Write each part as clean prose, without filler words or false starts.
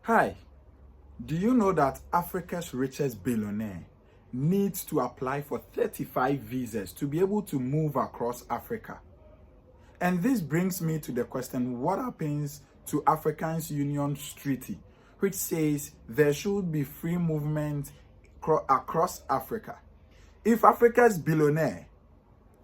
Hi, do you know that Africa's richest billionaire needs to apply for 35 visas to be able to move across Africa? And this brings me to the question, what happens to African Union's treaty, which says there should be free movement across Africa? If Africa's billionaire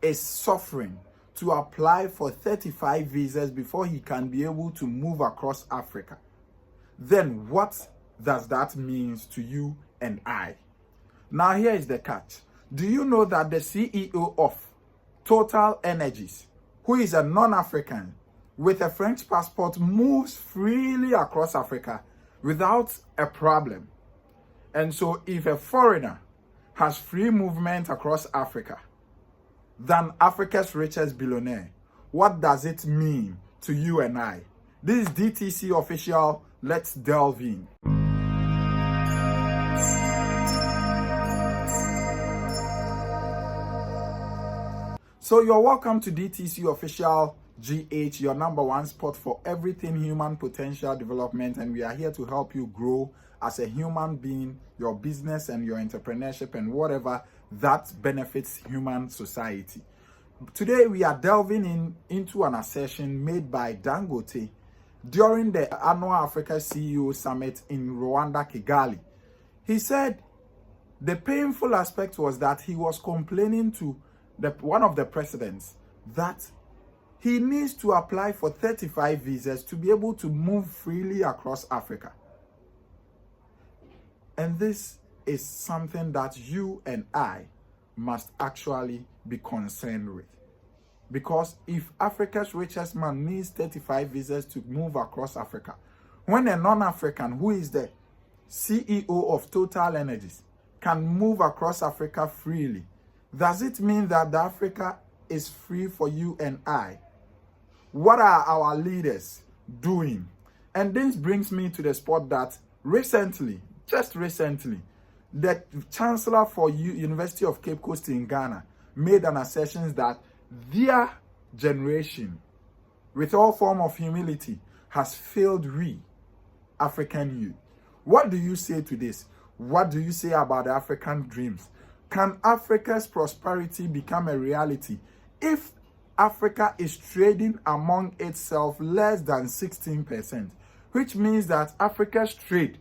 is suffering to apply for 35 visas before he can be able to move across Africa, then what does that mean to you and I? Now here is the catch. Do you know that the CEO of Total Energies, who is a non-African with a French passport, moves freely across Africa without a problem? And so if a foreigner has free movement across Africa than Africa's richest billionaire, what does it mean to you and I? This is DTC Official. Let's delve in. So you're welcome to DTC Official GH, your number one spot for everything human potential development, and we are here to help you grow as a human being, your business and your entrepreneurship and whatever that benefits human society. Today we are delving into an assertion made by Dangote during the annual Africa CEO Summit in Rwanda, Kigali. He said the painful aspect was that he was complaining to one of the presidents that he needs to apply for 35 visas to be able to move freely across Africa. And this is something that you and I must actually be concerned with. Because if Africa's richest man needs 35 visas to move across Africa, when a non-African who is the CEO of Total Energies can move across Africa freely, does it mean that Africa is free for you and I? What are our leaders doing? And this brings me to the spot that just recently, the Chancellor for University of Cape Coast in Ghana made an assertion that their generation, with all form of humility, has failed we, African youth. What do you say to this? What do you say about the African dreams? Can Africa's prosperity become a reality if Africa is trading among itself less than 16%, which means that Africa's trade,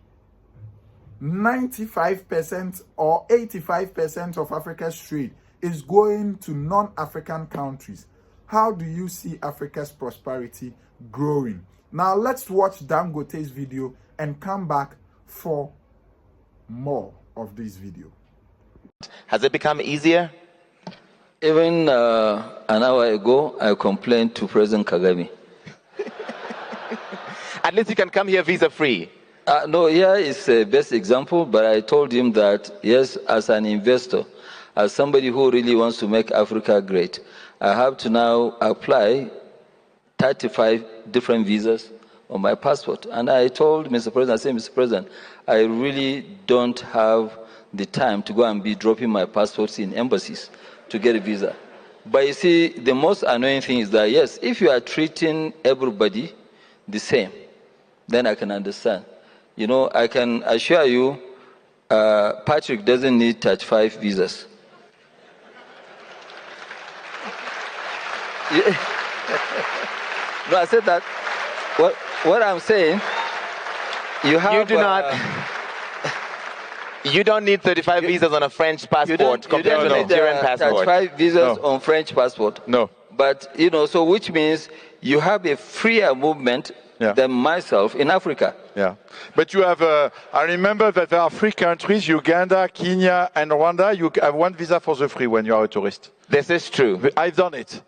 95% or 85% of Africa's trade is going to non-African countries? How do you see Africa's prosperity growing? Now let's watch Dangote's video and come back for more of this video. Has it become easier? Even an hour ago, I complained to President Kagame. At least you can come here visa-free. No, here is the best example, but I told him that, yes, as an investor, as somebody who really wants to make Africa great, I have to now apply 35 different visas on my passport. And I told Mr. President, I said, Mr. President, I really don't have the time to go and be dropping my passports in embassies to get a visa. But you see, the most annoying thing is that, yes, if you are treating everybody the same, then I can understand. You know, I can assure you, Patrick doesn't need 35 visas. No, I said that. What I'm saying, you do not. You don't need 35 visas on a French passport compared to a Nigerian passport. 35 visas on French passport. No. But, you know, so which means you have a freer movement than myself in Africa. Yeah. But you have, I remember that there are 3 countries, Uganda, Kenya, and Rwanda. You have 1 visa for the free when you are a tourist. This is true. I've done it.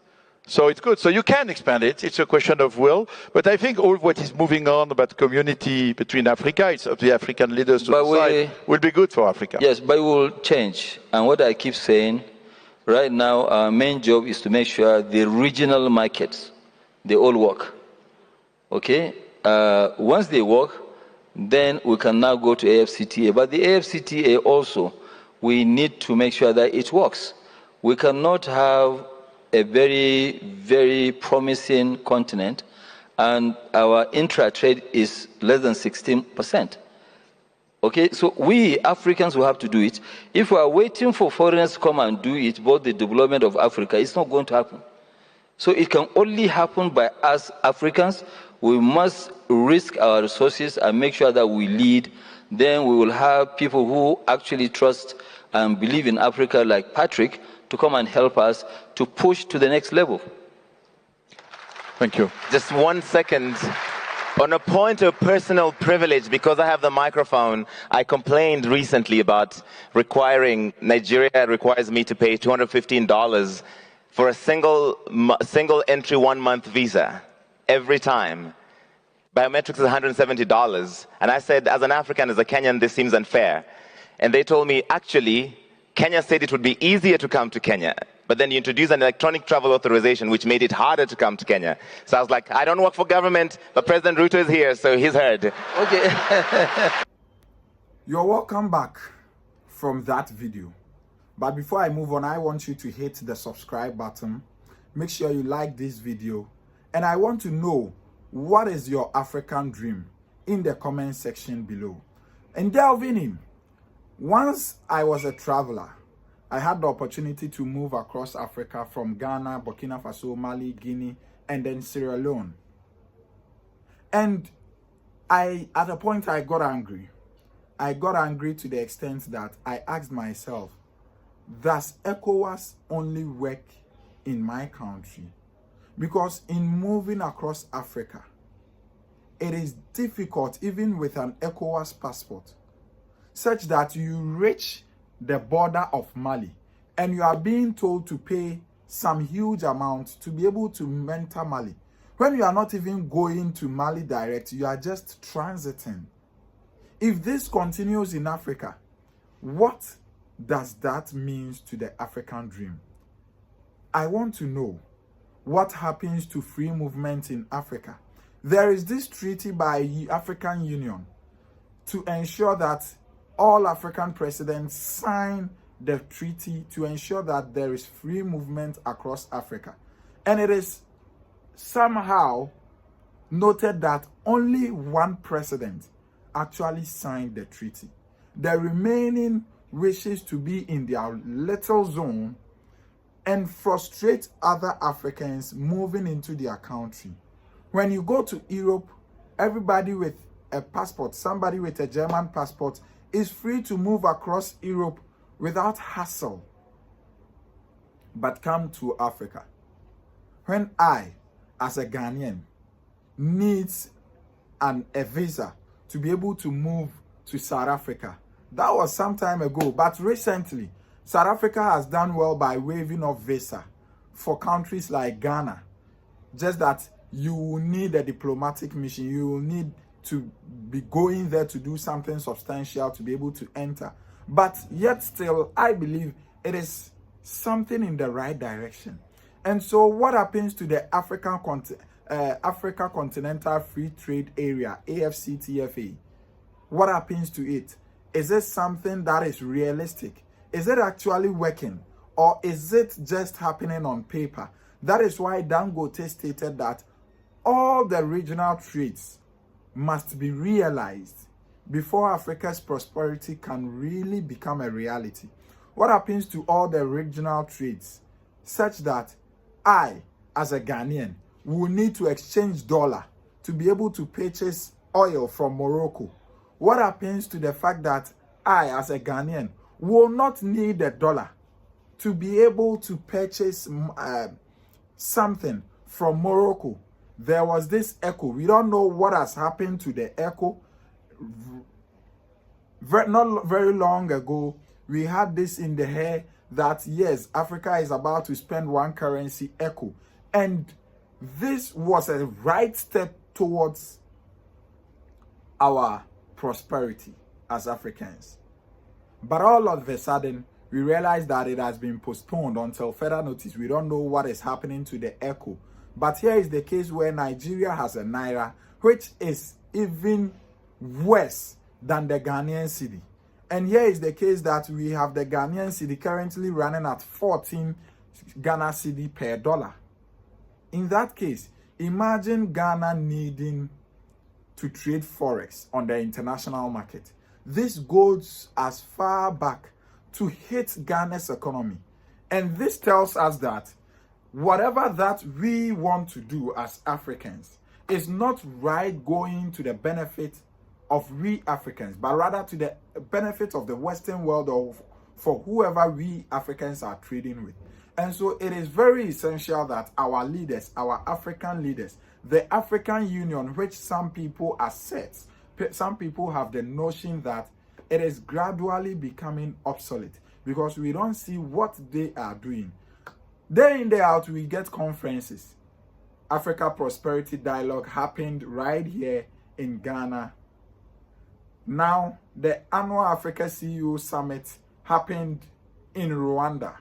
So it's good. So you can expand it. It's a question of will. But I think all what is moving on about community between Africa, it's up to the African leaders to decide, will be good for Africa. Yes, but it will change. And what I keep saying, right now, our main job is to make sure the regional markets, they all work. Okay? Once they work, then we can now go to 𝐓𝐇𝐈𝐒. But the 𝐓𝐇𝐈𝐒 also, we need to make sure that it works. We cannot have a very, very promising continent and our intra-trade is less than 16%. Okay, so we Africans will have to do it. If we are waiting for foreigners to come and do it, both the development of Africa, it's not going to happen. So it can only happen by us Africans. We must risk our resources and make sure that we lead. Then we will have people who actually trust and believe in Africa, like Patrick, to come and help us to push to the next level. Thank you. Just 1 second. On a point of personal privilege, because I have the microphone, I complained recently about Nigeria requires me to pay $215 for a single entry 1 month visa every time. Biometrics is $170. And I said, as an African, as a Kenyan, this seems unfair. And they told me, actually, Kenya said it would be easier to come to Kenya. But then you introduced an electronic travel authorization, which made it harder to come to Kenya. So I was like, I don't work for government, but President Ruto is here, so he's heard. Okay. You're welcome back from that video. But before I move on, I want you to hit the subscribe button. Make sure you like this video. And I want to know, what is your African dream? In the comment section below. And delving in, once I was a traveler, I had the opportunity to move across Africa from Ghana, Burkina Faso, Mali, Guinea, and then Sierra Leone. And at a point I got angry. I got angry to the extent that I asked myself, does ECOWAS only work in my country? Because in moving across Africa, it is difficult even with an ECOWAS passport, such that you reach the border of Mali and you are being told to pay some huge amount to be able to enter Mali. When you are not even going to Mali direct, you are just transiting. If this continues in Africa, what does that mean to the African dream? I want to know what happens to free movement in Africa. There is this treaty by the African Union to ensure that all African presidents sign the treaty to ensure that there is free movement across Africa. And it is somehow noted that only one president actually signed the treaty. The remaining wishes to be in their little zone and frustrate other Africans moving into their country. When you go to Europe, everybody with a passport, somebody with a German passport, is free to move across Europe without hassle. But come to Africa. When I, as a Ghanaian, needs a visa to be able to move to South Africa, that was some time ago. But recently, South Africa has done well by waiving off visa for countries like Ghana. Just that you will need a diplomatic mission. You will need to be going there to do something substantial to be able to enter. But yet still, I believe it is something in the right direction. And so what happens to the Africa Continental Free Trade Area, AfCFTA? What happens to it? Is it something that is realistic? Is it actually working? Or is it just happening on paper? That is why Dangote stated that all the regional trades must be realized before Africa's prosperity can really become a reality. What happens to all the regional trades such that I, as a Ghanaian, will need to exchange dollar to be able to purchase oil from Morocco? What happens to the fact that I, as a Ghanaian, will not need a dollar to be able to purchase something from Morocco? There was this echo. We don't know what has happened to the echo. Not very long ago, we had this in the air that yes, Africa is about to spend one currency, echo. And this was a right step towards our prosperity as Africans. But all of a sudden, we realized that it has been postponed until further notice. We don't know what is happening to the echo. But here is the case where Nigeria has a naira, which is even worse than the Ghanaian cedi. And here is the case that we have the Ghanaian cedi currently running at 14 Ghana cedi per dollar. In that case, Imagine Ghana needing to trade forex on the international market. This goes as far back to hit Ghana's economy. And this tells us that whatever that we want to do as Africans is not right going to the benefit of we Africans, but rather to the benefit of the Western world or for whoever we Africans are trading with. And so it is very essential that our leaders, our African leaders, the African Union, which some people assert, some people have the notion that it is gradually becoming obsolete because we don't see what they are doing. Day in, day out, we get conferences. Africa Prosperity Dialogue happened right here in Ghana. Now, the annual Africa CEO Summit happened in Rwanda.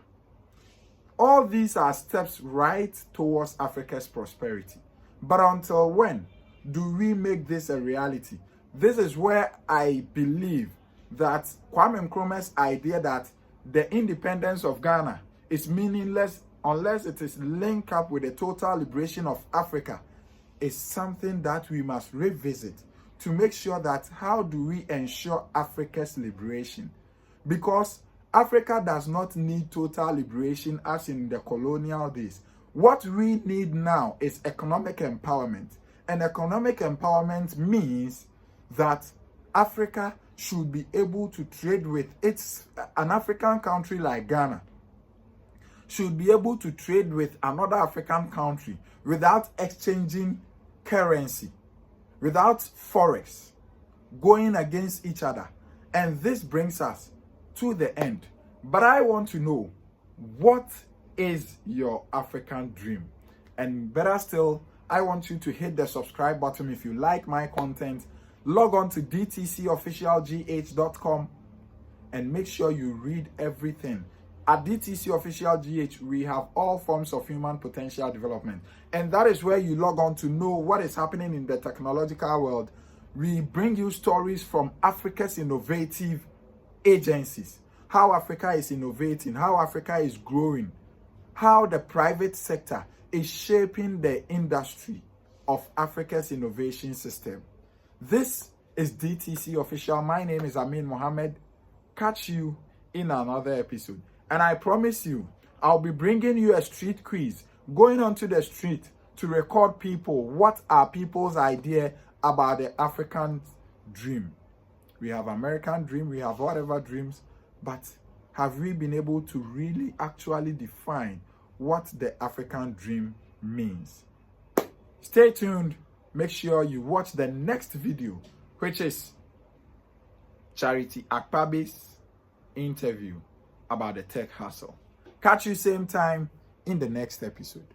All these are steps right towards Africa's prosperity. But until when do we make this a reality? This is where I believe that Kwame Nkrumah's idea that the independence of Ghana is meaningless unless it is linked up with the total liberation of Africa is something that we must revisit to make sure that how do we ensure Africa's liberation? Because Africa does not need total liberation as in the colonial days. What we need now is economic empowerment. And economic empowerment means that Africa should be able to trade with an African country like Ghana should be able to trade with another African country without exchanging currency, without forex, going against each other. And this brings us to the end. But I want to know, what is your African dream? And better still, I want you to hit the subscribe button if you like my content. Log on to dtcofficialgh.com and make sure you read everything. At DTC Official GH, we have all forms of human potential development. And that is where you log on to know what is happening in the technological world. We bring you stories from Africa's innovative agencies. How Africa is innovating, how Africa is growing, how the private sector is shaping the industry of Africa's innovation system. This is DTC Official. My name is Amin Mohammed. Catch you in another episode. And I promise you, I'll be bringing you a street quiz, going onto the street to record people. What are people's idea about the African dream? We have American dream, we have whatever dreams, but have we been able to really actually define what the African dream means? Stay tuned. Make sure you watch the next video, which is Charity Akpabi's interview about the tech hustle. Catch you same time in the next episode.